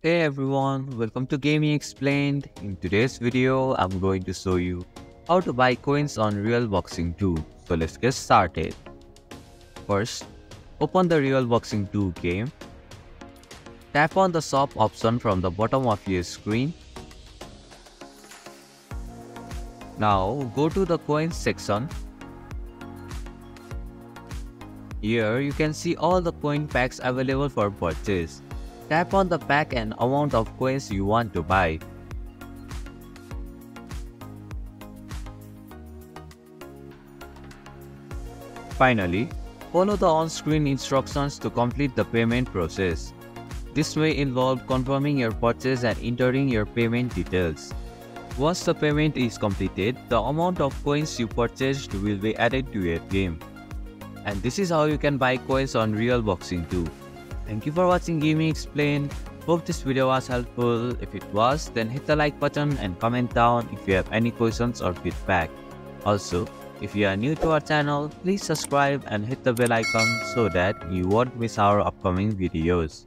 Hey everyone, welcome to Gaming Explained. In today's video, I'm going to show you how to buy coins on Real Boxing 2. So let's get started. First, open the Real Boxing 2 game. Tap on the shop option from the bottom of your screen. Now go to the coins section. Here you can see all the coin packs available for purchase. Tap on the pack and amount of coins you want to buy. Finally, follow the on-screen instructions to complete the payment process. This may involve confirming your purchase and entering your payment details. Once the payment is completed, the amount of coins you purchased will be added to your game. And this is how you can buy coins on Real Boxing 2. Thank you for watching Gaming Explained. Hope this video was helpful. If it was, then hit the like button and comment down if you have any questions or feedback. Also, if you are new to our channel, please subscribe and hit the bell icon so that you won't miss our upcoming videos.